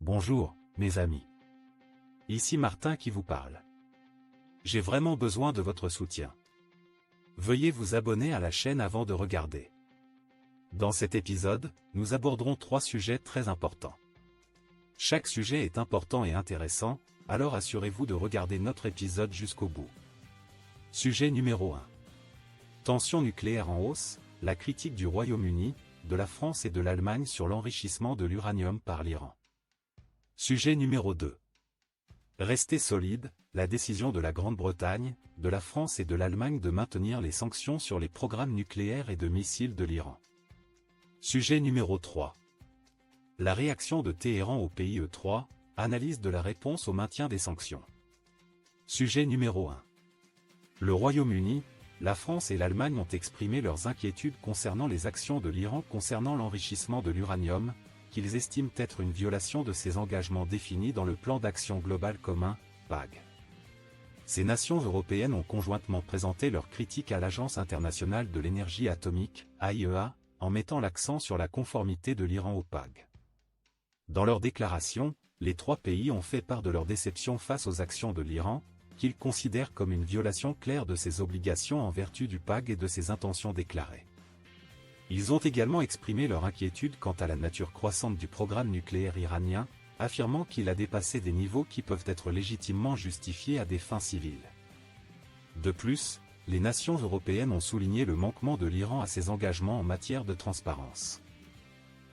Bonjour, mes amis. Ici Martin qui vous parle. J'ai vraiment besoin de votre soutien. Veuillez vous abonner à la chaîne avant de regarder. Dans cet épisode, nous aborderons 3 sujets très importants. Chaque sujet est important et intéressant, alors assurez-vous de regarder notre épisode jusqu'au bout. Sujet numéro 1. Tensions nucléaires en hausse, la critique du Royaume-Uni, de la France et de l'Allemagne sur l'enrichissement de l'uranium par l'Iran. Sujet numéro 2. Rester solide, la décision de la Grande-Bretagne, de la France et de l'Allemagne de maintenir les sanctions sur les programmes nucléaires et de missiles de l'Iran. Sujet numéro 3. La réaction de Téhéran au PIE 3, analyse de la réponse au maintien des sanctions. Sujet numéro 1. Le Royaume-Uni, la France et l'Allemagne ont exprimé leurs inquiétudes concernant les actions de l'Iran concernant l'enrichissement de l'uranium, qu'ils estiment être une violation de ses engagements définis dans le plan d'action global commun, PAG. Ces nations européennes ont conjointement présenté leurs critiques à l'Agence internationale de l'énergie atomique, AIEA, en mettant l'accent sur la conformité de l'Iran au PAG. Dans leur déclaration, les 3 pays ont fait part de leur déception face aux actions de l'Iran, qu'ils considèrent comme une violation claire de ses obligations en vertu du PAG et de ses intentions déclarées. Ils ont également exprimé leur inquiétude quant à la nature croissante du programme nucléaire iranien, affirmant qu'il a dépassé des niveaux qui peuvent être légitimement justifiés à des fins civiles. De plus, les nations européennes ont souligné le manquement de l'Iran à ses engagements en matière de transparence.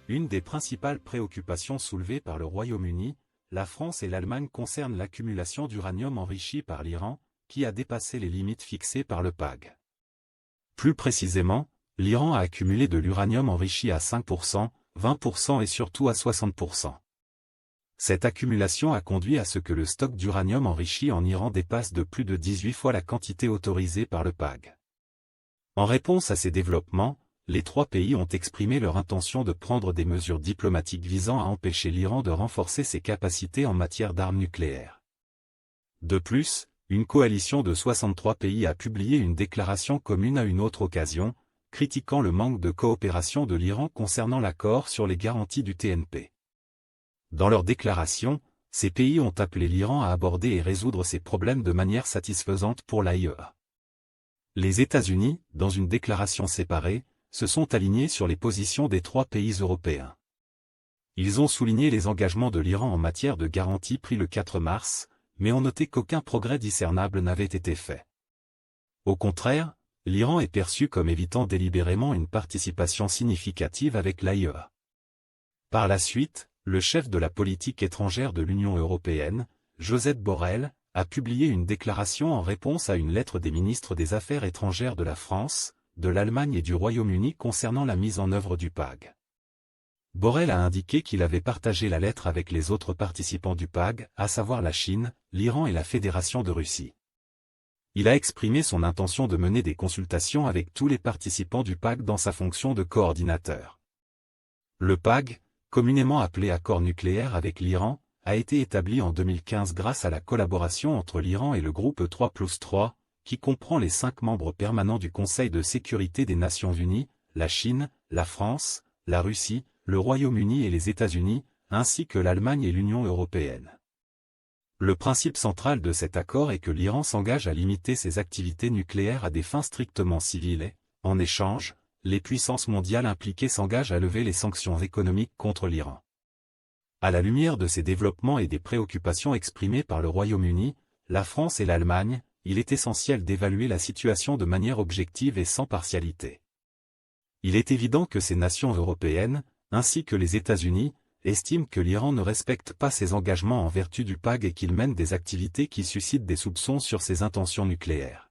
Une des principales préoccupations soulevées par le Royaume-Uni, la France et l'Allemagne concerne l'accumulation d'uranium enrichi par l'Iran, qui a dépassé les limites fixées par le PAG. Plus précisément, l'Iran a accumulé de l'uranium enrichi à 5%, 20% et surtout à 60%. Cette accumulation a conduit à ce que le stock d'uranium enrichi en Iran dépasse de plus de 18 fois la quantité autorisée par le PAG. En réponse à ces développements, les 3 pays ont exprimé leur intention de prendre des mesures diplomatiques visant à empêcher l'Iran de renforcer ses capacités en matière d'armes nucléaires. De plus, une coalition de 63 pays a publié une déclaration commune à une autre occasion, critiquant le manque de coopération de l'Iran concernant l'accord sur les garanties du TNP. Dans leur déclaration, ces pays ont appelé l'Iran à aborder et résoudre ces problèmes de manière satisfaisante pour l'AIEA. Les États-Unis, dans une déclaration séparée, se sont alignés sur les positions des 3 pays européens. Ils ont souligné les engagements de l'Iran en matière de garantie pris le 4 mars, mais ont noté qu'aucun progrès discernable n'avait été fait. Au contraire, l'Iran est perçu comme évitant délibérément une participation significative avec l'AIEA. Par la suite, le chef de la politique étrangère de l'Union européenne, Josep Borrell, a publié une déclaration en réponse à une lettre des ministres des Affaires étrangères de la France, de l'Allemagne et du Royaume-Uni concernant la mise en œuvre du PAG. Borrell a indiqué qu'il avait partagé la lettre avec les autres participants du PAG, à savoir la Chine, l'Iran et la Fédération de Russie. Il a exprimé son intention de mener des consultations avec tous les participants du PAG dans sa fonction de coordinateur. Le PAG, communément appelé accord nucléaire avec l'Iran, a été établi en 2015 grâce à la collaboration entre l'Iran et le groupe 3+3, qui comprend les 5 membres permanents du Conseil de sécurité des Nations Unies, la Chine, la France, la Russie, le Royaume-Uni et les États-Unis, ainsi que l'Allemagne et l'Union européenne. Le principe central de cet accord est que l'Iran s'engage à limiter ses activités nucléaires à des fins strictement civiles et, en échange, les puissances mondiales impliquées s'engagent à lever les sanctions économiques contre l'Iran. À la lumière de ces développements et des préoccupations exprimées par le Royaume-Uni, la France et l'Allemagne, il est essentiel d'évaluer la situation de manière objective et sans partialité. Il est évident que ces nations européennes, ainsi que les États-Unis, estiment que l'Iran ne respecte pas ses engagements en vertu du PAG et qu'il mène des activités qui suscitent des soupçons sur ses intentions nucléaires.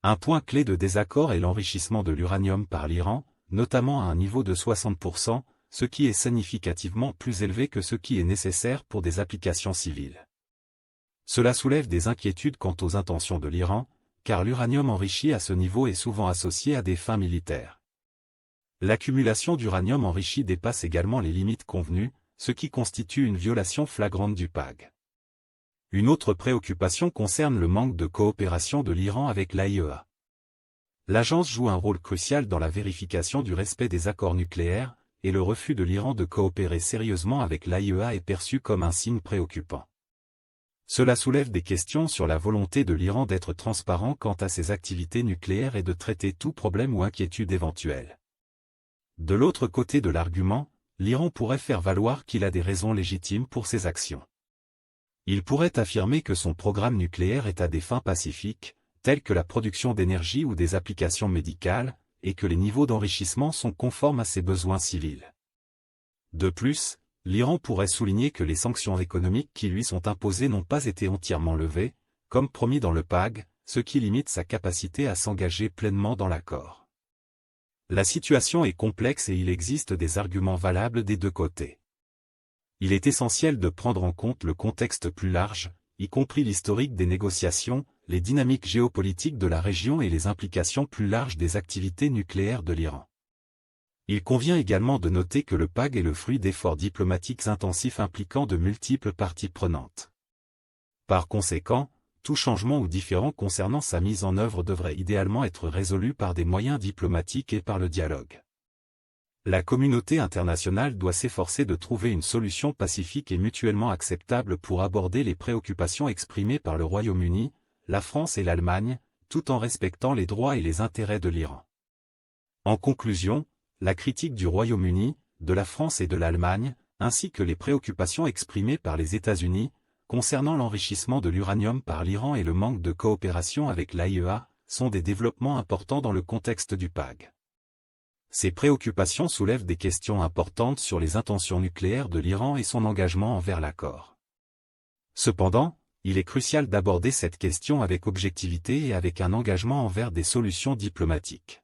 Un point clé de désaccord est l'enrichissement de l'uranium par l'Iran, notamment à un niveau de 60%, ce qui est significativement plus élevé que ce qui est nécessaire pour des applications civiles. Cela soulève des inquiétudes quant aux intentions de l'Iran, car l'uranium enrichi à ce niveau est souvent associé à des fins militaires. L'accumulation d'uranium enrichi dépasse également les limites convenues, ce qui constitue une violation flagrante du PAG. Une autre préoccupation concerne le manque de coopération de l'Iran avec l'AIEA. L'agence joue un rôle crucial dans la vérification du respect des accords nucléaires, et le refus de l'Iran de coopérer sérieusement avec l'AIEA est perçu comme un signe préoccupant. Cela soulève des questions sur la volonté de l'Iran d'être transparent quant à ses activités nucléaires et de traiter tout problème ou inquiétude éventuelle. De l'autre côté de l'argument, l'Iran pourrait faire valoir qu'il a des raisons légitimes pour ses actions. Il pourrait affirmer que son programme nucléaire est à des fins pacifiques, telles que la production d'énergie ou des applications médicales, et que les niveaux d'enrichissement sont conformes à ses besoins civils. De plus, l'Iran pourrait souligner que les sanctions économiques qui lui sont imposées n'ont pas été entièrement levées, comme promis dans le PAG, ce qui limite sa capacité à s'engager pleinement dans l'accord. La situation est complexe et il existe des arguments valables des deux côtés. Il est essentiel de prendre en compte le contexte plus large, y compris l'historique des négociations, les dynamiques géopolitiques de la région et les implications plus larges des activités nucléaires de l'Iran. Il convient également de noter que le PAG est le fruit d'efforts diplomatiques intensifs impliquant de multiples parties prenantes. Par conséquent, tout changement ou différend concernant sa mise en œuvre devrait idéalement être résolu par des moyens diplomatiques et par le dialogue. La communauté internationale doit s'efforcer de trouver une solution pacifique et mutuellement acceptable pour aborder les préoccupations exprimées par le Royaume-Uni, la France et l'Allemagne, tout en respectant les droits et les intérêts de l'Iran. En conclusion, la critique du Royaume-Uni, de la France et de l'Allemagne, ainsi que les préoccupations exprimées par les États-Unis, concernant l'enrichissement de l'uranium par l'Iran et le manque de coopération avec l'AIEA, sont des développements importants dans le contexte du PAG. Ces préoccupations soulèvent des questions importantes sur les intentions nucléaires de l'Iran et son engagement envers l'accord. Cependant, il est crucial d'aborder cette question avec objectivité et avec un engagement envers des solutions diplomatiques.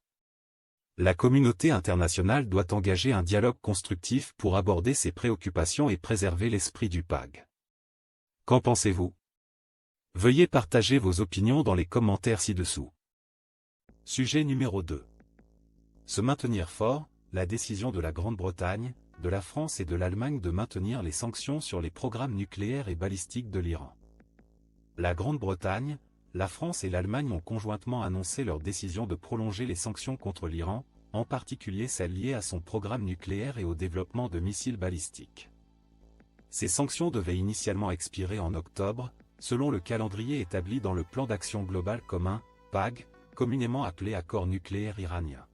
La communauté internationale doit engager un dialogue constructif pour aborder ces préoccupations et préserver l'esprit du PAG. Qu'en pensez-vous? Veuillez partager vos opinions dans les commentaires ci-dessous. Sujet numéro 2. Se maintenir fort, la décision de la Grande-Bretagne, de la France et de l'Allemagne de maintenir les sanctions sur les programmes nucléaires et balistiques de l'Iran. La Grande-Bretagne, la France et l'Allemagne ont conjointement annoncé leur décision de prolonger les sanctions contre l'Iran, en particulier celles liées à son programme nucléaire et au développement de missiles balistiques. Ces sanctions devaient initialement expirer en octobre, selon le calendrier établi dans le plan d'action global commun, PAG, communément appelé accord nucléaire iranien.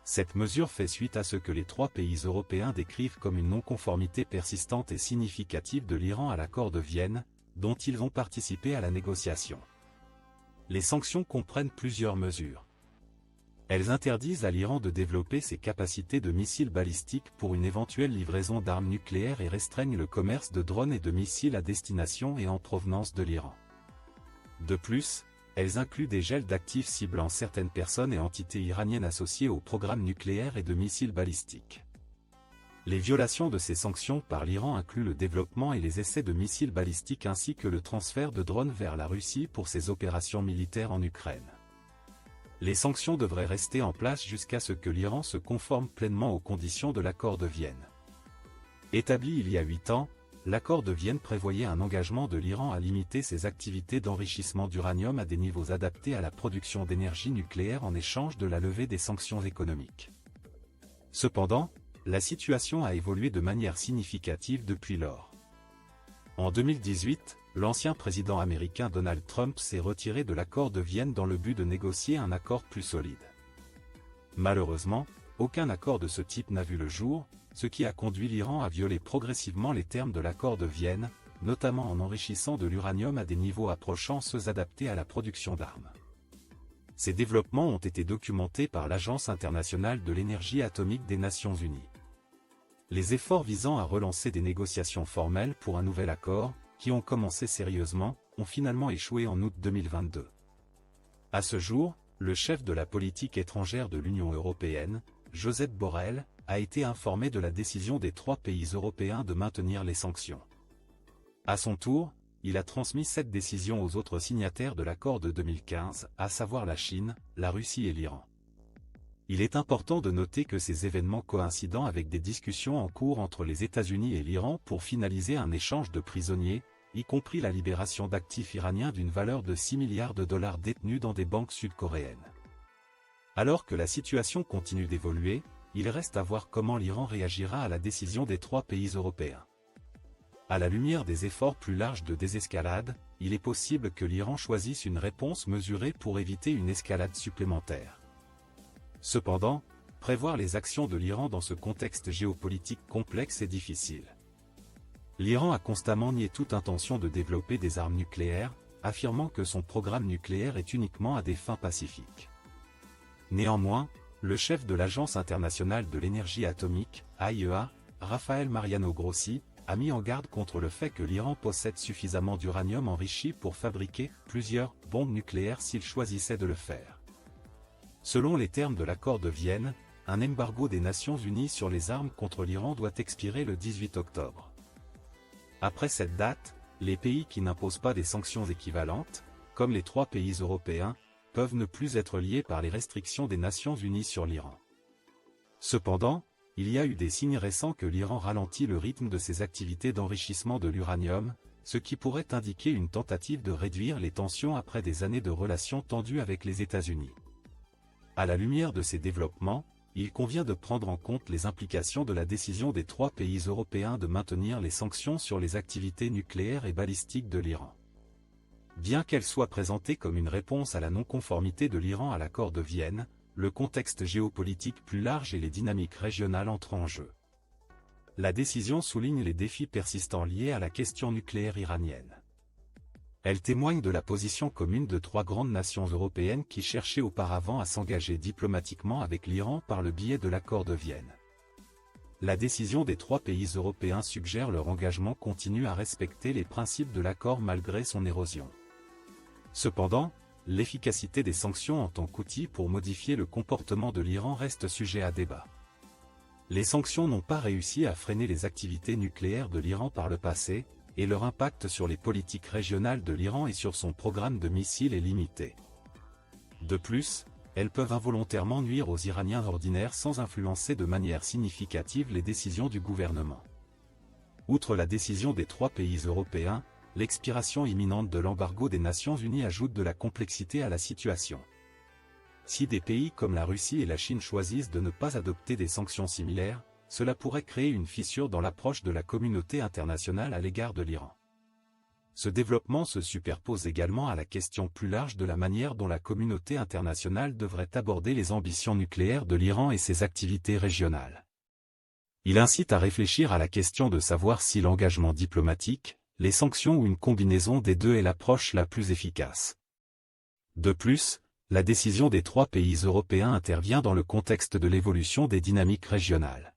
Cette mesure fait suite à ce que les trois pays européens décrivent comme une non-conformité persistante et significative de l'Iran à l'accord de Vienne, dont ils ont participé à la négociation. Les sanctions comprennent plusieurs mesures. Elles interdisent à l'Iran de développer ses capacités de missiles balistiques pour une éventuelle livraison d'armes nucléaires et restreignent le commerce de drones et de missiles à destination et en provenance de l'Iran. De plus, elles incluent des gels d'actifs ciblant certaines personnes et entités iraniennes associées au programme nucléaire et de missiles balistiques. Les violations de ces sanctions par l'Iran incluent le développement et les essais de missiles balistiques ainsi que le transfert de drones vers la Russie pour ses opérations militaires en Ukraine. Les sanctions devraient rester en place jusqu'à ce que l'Iran se conforme pleinement aux conditions de l'accord de Vienne. Établi il y a 8 ans, l'accord de Vienne prévoyait un engagement de l'Iran à limiter ses activités d'enrichissement d'uranium à des niveaux adaptés à la production d'énergie nucléaire en échange de la levée des sanctions économiques. Cependant, la situation a évolué de manière significative depuis lors. En 2018, l'ancien président américain Donald Trump s'est retiré de l'accord de Vienne dans le but de négocier un accord plus solide. Malheureusement, aucun accord de ce type n'a vu le jour, ce qui a conduit l'Iran à violer progressivement les termes de l'accord de Vienne, notamment en enrichissant de l'uranium à des niveaux approchant ceux adaptés à la production d'armes. Ces développements ont été documentés par l'Agence internationale de l'énergie atomique des Nations Unies. Les efforts visant à relancer des négociations formelles pour un nouvel accord, qui ont commencé sérieusement, ont finalement échoué en août 2022. À ce jour, le chef de la politique étrangère de l'Union européenne, Josep Borrell, a été informé de la décision des trois pays européens de maintenir les sanctions. À son tour, il a transmis cette décision aux autres signataires de l'accord de 2015, à savoir la Chine, la Russie et l'Iran. Il est important de noter que ces événements coïncident avec des discussions en cours entre les États-Unis et l'Iran pour finaliser un échange de prisonniers, y compris la libération d'actifs iraniens d'une valeur de 6 milliards de dollars détenus dans des banques sud-coréennes. Alors que la situation continue d'évoluer, il reste à voir comment l'Iran réagira à la décision des 3 pays européens. À la lumière des efforts plus larges de désescalade, il est possible que l'Iran choisisse une réponse mesurée pour éviter une escalade supplémentaire. Cependant, prévoir les actions de l'Iran dans ce contexte géopolitique complexe est difficile. L'Iran a constamment nié toute intention de développer des armes nucléaires, affirmant que son programme nucléaire est uniquement à des fins pacifiques. Néanmoins, le chef de l'Agence internationale de l'énergie atomique, AIEA, Rafael Mariano Grossi, a mis en garde contre le fait que l'Iran possède suffisamment d'uranium enrichi pour fabriquer plusieurs bombes nucléaires s'il choisissait de le faire. Selon les termes de l'accord de Vienne, un embargo des Nations Unies sur les armes contre l'Iran doit expirer le 18 octobre. Après cette date, les pays qui n'imposent pas des sanctions équivalentes, comme les 3 pays européens, peuvent ne plus être liés par les restrictions des Nations Unies sur l'Iran. Cependant, il y a eu des signes récents que l'Iran ralentit le rythme de ses activités d'enrichissement de l'uranium, ce qui pourrait indiquer une tentative de réduire les tensions après des années de relations tendues avec les États-Unis. À la lumière de ces développements, il convient de prendre en compte les implications de la décision des 3 pays européens de maintenir les sanctions sur les activités nucléaires et balistiques de l'Iran. Bien qu'elle soit présentée comme une réponse à la non-conformité de l'Iran à l'accord de Vienne, le contexte géopolitique plus large et les dynamiques régionales entrent en jeu. La décision souligne les défis persistants liés à la question nucléaire iranienne. Elle témoigne de la position commune de 3 grandes nations européennes qui cherchaient auparavant à s'engager diplomatiquement avec l'Iran par le biais de l'accord de Vienne. La décision des 3 pays européens suggère leur engagement continu à respecter les principes de l'accord malgré son érosion. Cependant, l'efficacité des sanctions en tant qu'outil pour modifier le comportement de l'Iran reste sujet à débat. Les sanctions n'ont pas réussi à freiner les activités nucléaires de l'Iran par le passé, et leur impact sur les politiques régionales de l'Iran et sur son programme de missiles est limité. De plus, elles peuvent involontairement nuire aux Iraniens ordinaires sans influencer de manière significative les décisions du gouvernement. Outre la décision des 3 pays européens, l'expiration imminente de l'embargo des Nations Unies ajoute de la complexité à la situation. Si des pays comme la Russie et la Chine choisissent de ne pas adopter des sanctions similaires, cela pourrait créer une fissure dans l'approche de la communauté internationale à l'égard de l'Iran. Ce développement se superpose également à la question plus large de la manière dont la communauté internationale devrait aborder les ambitions nucléaires de l'Iran et ses activités régionales. Il incite à réfléchir à la question de savoir si l'engagement diplomatique, les sanctions ou une combinaison des deux est l'approche la plus efficace. De plus, la décision des 3 pays européens intervient dans le contexte de l'évolution des dynamiques régionales.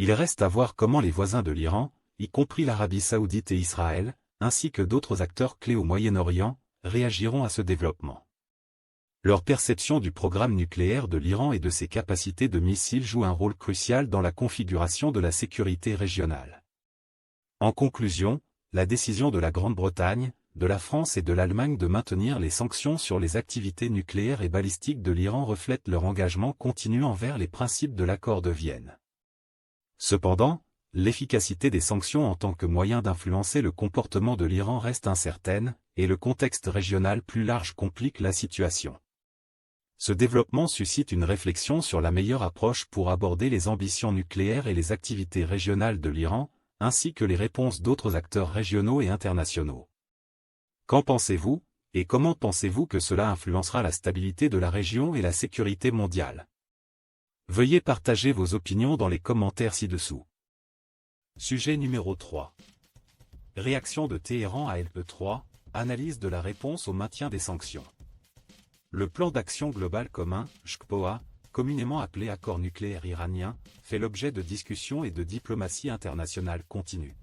Il reste à voir comment les voisins de l'Iran, y compris l'Arabie Saoudite et Israël, ainsi que d'autres acteurs clés au Moyen-Orient, réagiront à ce développement. Leur perception du programme nucléaire de l'Iran et de ses capacités de missiles joue un rôle crucial dans la configuration de la sécurité régionale. En conclusion, la décision de la Grande-Bretagne, de la France et de l'Allemagne de maintenir les sanctions sur les activités nucléaires et balistiques de l'Iran reflète leur engagement continu envers les principes de l'accord de Vienne. Cependant, l'efficacité des sanctions en tant que moyen d'influencer le comportement de l'Iran reste incertaine, et le contexte régional plus large complique la situation. Ce développement suscite une réflexion sur la meilleure approche pour aborder les ambitions nucléaires et les activités régionales de l'Iran, ainsi que les réponses d'autres acteurs régionaux et internationaux. Qu'en pensez-vous, et comment pensez-vous que cela influencera la stabilité de la région et la sécurité mondiale? Veuillez partager vos opinions dans les commentaires ci-dessous. Sujet numéro 3. Réaction de Téhéran à LP3, analyse de la réponse au maintien des sanctions. Le plan d'action global commun, JCPOA, communément appelé accord nucléaire iranien, fait l'objet de discussions et de diplomatie internationale continue.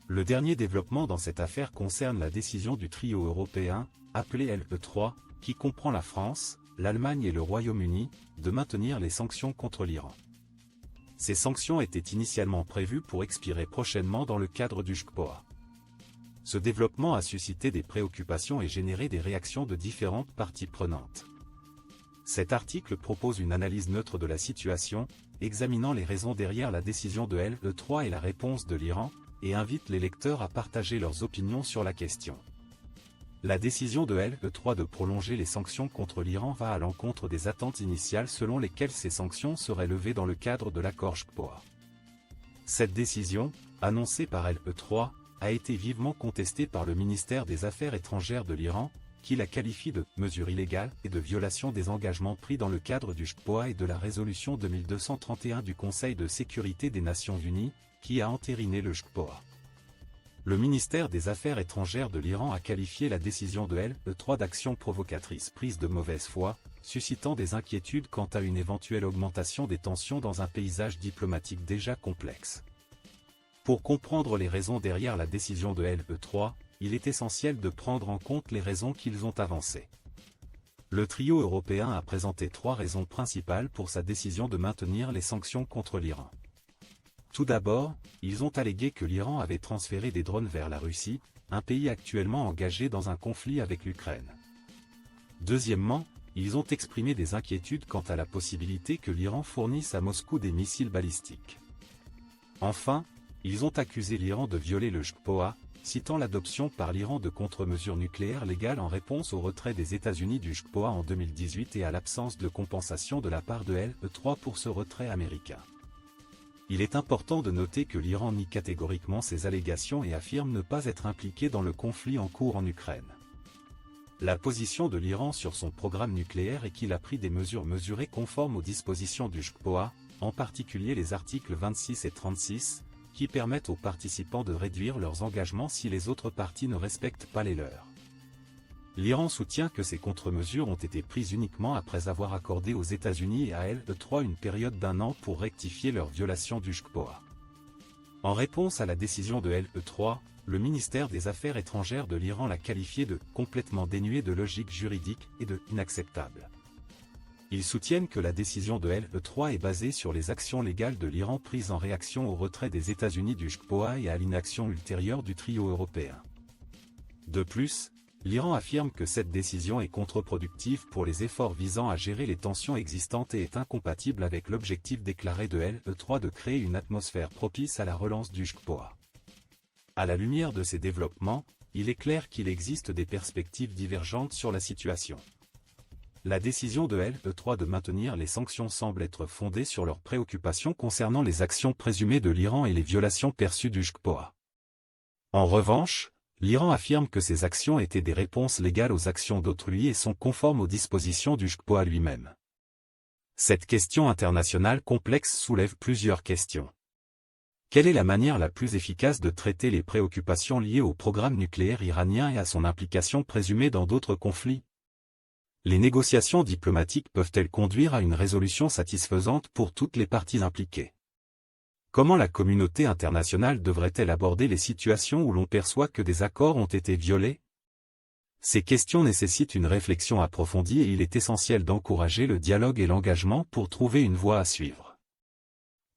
Le dernier développement dans cette affaire concerne la décision du trio européen, appelé LP3, qui comprend la France, l'Allemagne et le Royaume-Uni, de maintenir les sanctions contre l'Iran. Ces sanctions étaient initialement prévues pour expirer prochainement dans le cadre du JCPOA. Ce développement a suscité des préoccupations et généré des réactions de différentes parties prenantes. Cet article propose une analyse neutre de la situation, examinant les raisons derrière la décision de LP3 et la réponse de l'Iran, et invite les lecteurs à partager leurs opinions sur la question. La décision de l'E3 de prolonger les sanctions contre l'Iran va à l'encontre des attentes initiales selon lesquelles ces sanctions seraient levées dans le cadre de l'accord JCPOA. Cette décision, annoncée par l'E3, a été vivement contestée par le ministère des Affaires étrangères de l'Iran, qui la qualifie de « mesure illégale » et de violation des engagements pris dans le cadre du JCPOA et de la résolution 2231 du Conseil de sécurité des Nations Unies, qui a entériné le JCPOA. Le ministère des Affaires étrangères de l'Iran a qualifié la décision de l'E3 d'action provocatrice prise de mauvaise foi, suscitant des inquiétudes quant à une éventuelle augmentation des tensions dans un paysage diplomatique déjà complexe. Pour comprendre les raisons derrière la décision de l'E3, il est essentiel de prendre en compte les raisons qu'ils ont avancées. Le trio européen a présenté 3 raisons principales pour sa décision de maintenir les sanctions contre l'Iran. Tout d'abord, ils ont allégué que l'Iran avait transféré des drones vers la Russie, un pays actuellement engagé dans un conflit avec l'Ukraine. Deuxièmement, ils ont exprimé des inquiétudes quant à la possibilité que l'Iran fournisse à Moscou des missiles balistiques. Enfin, ils ont accusé l'Iran de violer le JCPOA, citant l'adoption par l'Iran de contre-mesures nucléaires légales en réponse au retrait des États-Unis du JCPOA en 2018 et à l'absence de compensation de la part de l'E3 pour ce retrait américain. Il est important de noter que l'Iran nie catégoriquement ces allégations et affirme ne pas être impliqué dans le conflit en cours en Ukraine. La position de l'Iran sur son programme nucléaire est qu'il a pris des mesures mesurées conformes aux dispositions du JCPOA, en particulier les articles 26 et 36, qui permettent aux participants de réduire leurs engagements si les autres parties ne respectent pas les leurs. L'Iran soutient que ces contre-mesures ont été prises uniquement après avoir accordé aux États-Unis et à l'E3 une période d'1 an pour rectifier leur violation du JCPOA. En réponse à la décision de l'E3, le ministère des Affaires étrangères de l'Iran l'a qualifiée de « complètement dénuée de logique juridique » et de « inacceptable ». Ils soutiennent que la décision de l'E3 est basée sur les actions légales de l'Iran prises en réaction au retrait des États-Unis du JCPOA et à l'inaction ultérieure du trio européen. De plus, l'Iran affirme que cette décision est contre-productive pour les efforts visant à gérer les tensions existantes et est incompatible avec l'objectif déclaré de l'E3 de créer une atmosphère propice à la relance du JCPOA. À la lumière de ces développements, il est clair qu'il existe des perspectives divergentes sur la situation. La décision de l'E3 de maintenir les sanctions semble être fondée sur leurs préoccupations concernant les actions présumées de l'Iran et les violations perçues du JCPOA. En revanche, l'Iran affirme que ces actions étaient des réponses légales aux actions d'autrui et sont conformes aux dispositions du JCPOA lui-même. Cette question internationale complexe soulève plusieurs questions. Quelle est la manière la plus efficace de traiter les préoccupations liées au programme nucléaire iranien et à son implication présumée dans d'autres conflits? Les négociations diplomatiques peuvent-elles conduire à une résolution satisfaisante pour toutes les parties impliquées? Comment la communauté internationale devrait-elle aborder les situations où l'on perçoit que des accords ont été violés? Ces questions nécessitent une réflexion approfondie et il est essentiel d'encourager le dialogue et l'engagement pour trouver une voie à suivre.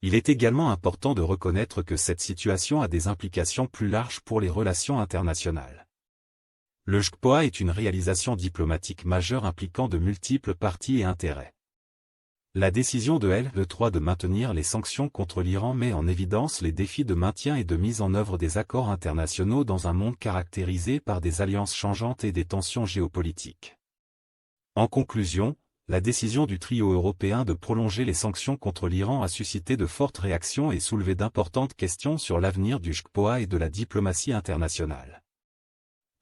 Il est également important de reconnaître que cette situation a des implications plus larges pour les relations internationales. Le JCPOA est une réalisation diplomatique majeure impliquant de multiples parties et intérêts. La décision de l'E3 de maintenir les sanctions contre l'Iran met en évidence les défis de maintien et de mise en œuvre des accords internationaux dans un monde caractérisé par des alliances changeantes et des tensions géopolitiques. En conclusion, la décision du trio européen de prolonger les sanctions contre l'Iran a suscité de fortes réactions et soulevé d'importantes questions sur l'avenir du JCPOA et de la diplomatie internationale.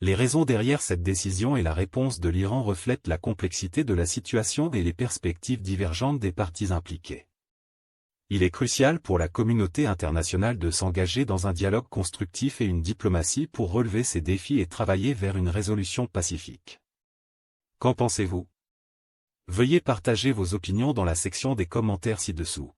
Les raisons derrière cette décision et la réponse de l'Iran reflètent la complexité de la situation et les perspectives divergentes des parties impliquées. Il est crucial pour la communauté internationale de s'engager dans un dialogue constructif et une diplomatie pour relever ces défis et travailler vers une résolution pacifique. Qu'en pensez-vous? Veuillez partager vos opinions dans la section des commentaires ci-dessous.